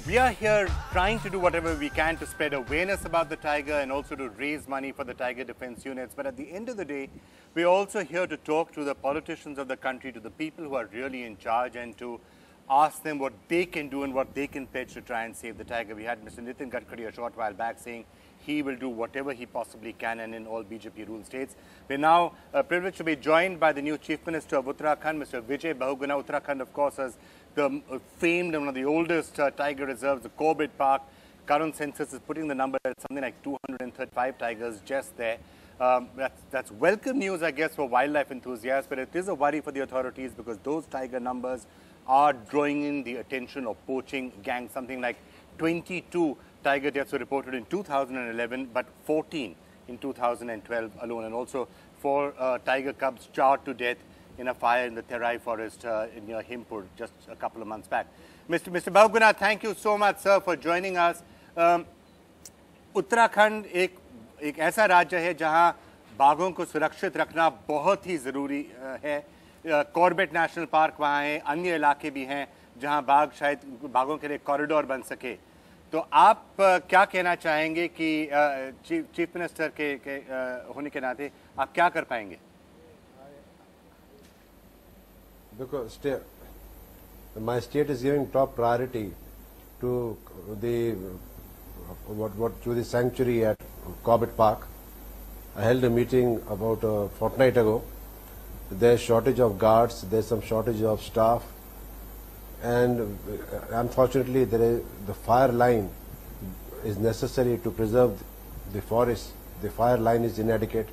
We are here trying to do whatever we can to spread awareness about the tiger and also to raise money for the tiger defense units. But at the end of the day, we're also here to talk to the politicians of the country, to the people who are really in charge, and to ask them what they can do and what they can pledge to try and save the tiger. We had Mr. Nitin Gadkari a short while back saying he will do whatever he possibly can, and in all BJP ruled states. We're now privileged to be joined by the new Chief Minister of Uttarakhand, Mr. Vijay Bahuguna. Uttarakhand, of course, has the famed and one of the oldest tiger reserves, the Corbett Park. Current census is putting the number at something like 235 tigers just there. That's welcome news, I guess, for wildlife enthusiasts, but it is a worry for the authorities because those tiger numbers are drawing in the attention of poaching gangs. Something like 22 tiger deaths were reported in 2011, but 14 in 2012 alone, and also 4 tiger cubs charred to death in a fire in the Terai forest near Himpur just a couple of months back. Mr. Bahuguna, thank you so much, sir, for joining us. Uttarakhand एक ऐसा राज्य है जहां बाघों को सुरक्षित रखना बहुत ही ज़रूरी है. कॉर्बेट नेशनल पार्क वहाँ है, अन्य इलाके भी हैं जहां बाघ शायद बाघों के लिए कॉरिडोर बन सके. तो आप क्या कहना चाहेंगे कि चीफ मिनिस्टर के होने के नाते आप क्या कर पाएंगे? Because my state is giving top priority to the sanctuary at Corbett Park. I held a meeting about a fortnight ago. There's shortage of guards, there's some shortage of staff, and unfortunately the fire line is necessary to preserve the forest. The fire line is inadequate.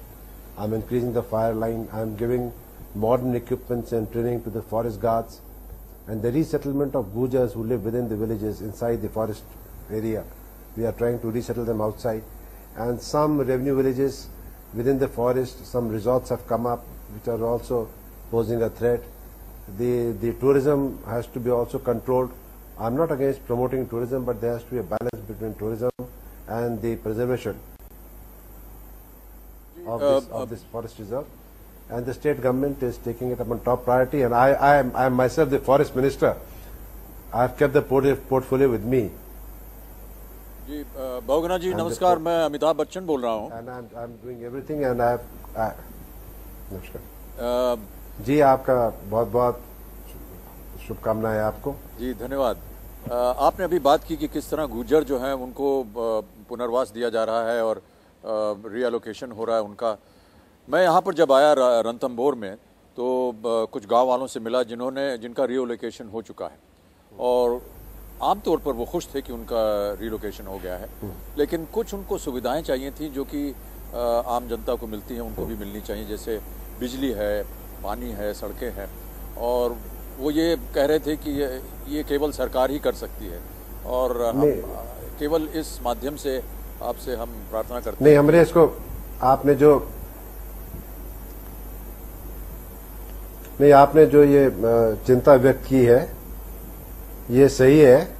I'm increasing the fire line. I'm giving modern equipments and training to the forest guards, and the resettlement of Gujars who live within the villages inside the forest area. We are trying to resettle them outside, and some revenue villages within the forest, some resorts have come up which are also posing a threat. The tourism has to be also controlled. I'm not against promoting tourism, but there has to be a balance between tourism and the preservation of this forest reserve. And the state government is taking it up on top priority, and I am myself the forest minister. I have kept the portfolio with me. जी बहुगुना जी नमस्कार, मैं अमिताभ बच्चन बोल रहा हूँ. And I'm doing everything, and नमस्कार जी, आपका बहुत बहुत शुभकामनाएं आपको. जी धन्यवाद. आपने अभी बात की कि किस तरह गुर्जर जो हैं उनको पुनर्वास दिया जा रहा है और रीएलोकेशन हो रहा है उनका. मैं यहाँ पर जब आया रणथंभौर में तो कुछ गांव वालों से मिला जिनका रीलोकेशन हो चुका है, और आमतौर पर वो खुश थे कि उनका रीलोकेशन हो गया है, लेकिन कुछ उनको सुविधाएं चाहिए थी जो कि आम जनता को मिलती हैं, उनको भी मिलनी चाहिए, जैसे बिजली है, पानी है, सड़कें हैं. और वो ये कह रहे थे कि ये केवल सरकार ही कर सकती है, और हम केवल इस माध्यम से आपसे हम प्रार्थना करते हैं. नहीं, हमने इसको आपने जो ये चिंता व्यक्त की है ये सही है,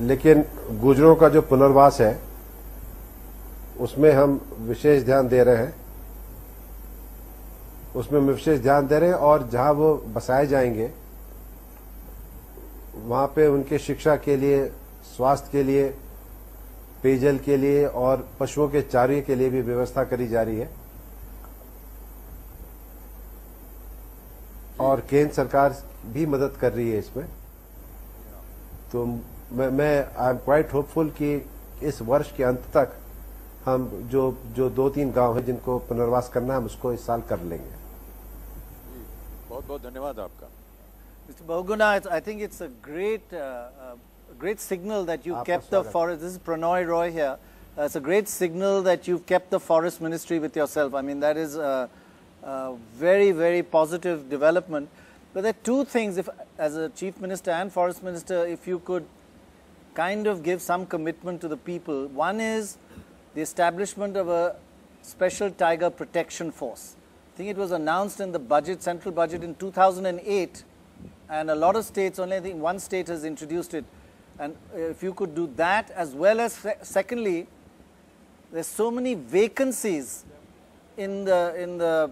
लेकिन गुजरों का जो पुनर्वास है उसमें हम विशेष ध्यान दे रहे हैं, और जहां वो बसाए जाएंगे वहां पे उनके शिक्षा के लिए, स्वास्थ्य के लिए, पेयजल के लिए और पशुओं के चारे के लिए भी व्यवस्था करी जा रही है. और केंद्र सरकार भी मदद कर रही है इसमें. तो मैं आई एम क्वाइट होपफुल कि इस वर्ष के अंत तक हम जो 2-3 गांव हैं जिनको पुनर्वास करना है हम उसको इस साल कर लेंगे. बहुत बहुत धन्यवाद आपका. Mr. Bahuguna, I think it's a great signal that you've kept the forest. This is Pranoy Roy here. It's a great signal that you've kept the forest ministry with yourself. I mean, that is a very, very positive development. But there are two things, as a chief minister and forest minister, if you could kind of give some commitment to the people. One is the establishment of a special tiger protection force. I think it was announced in the budget, central budget in 2008, and a lot of states, only I think one state has introduced it. And if you could do that, as well as secondly, there's so many vacancies in the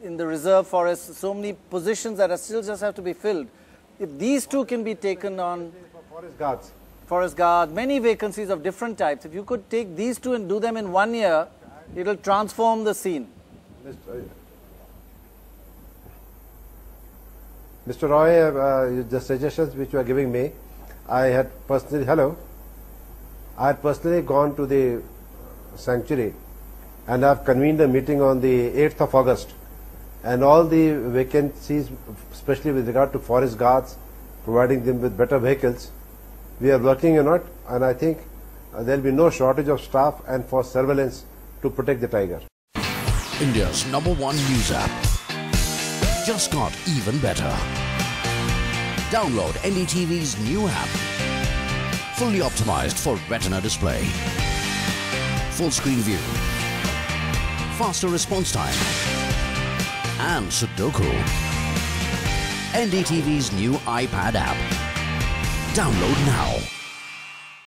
in the reserve forest, so many positions that are still just have to be filled. If these two can be taken on, forest guards, many vacancies of different types, if you could take these two and do them in 1 year, it will transform the scene. Mr. Roy, the suggestions which you are giving me, I had personally gone to the sanctuary and I have convened a meeting on the 8th of August, and all the vacancies, especially with regard to forest guards, providing them with better vehicles, we are working on it, and I think there will be no shortage of staff and for surveillance to protect the tiger. India's #1 news app just got even better. Download NDTV's new app, fully optimized for retina display, full screen view, faster response time, and Sudoku. NDTV's new iPad app. Download now.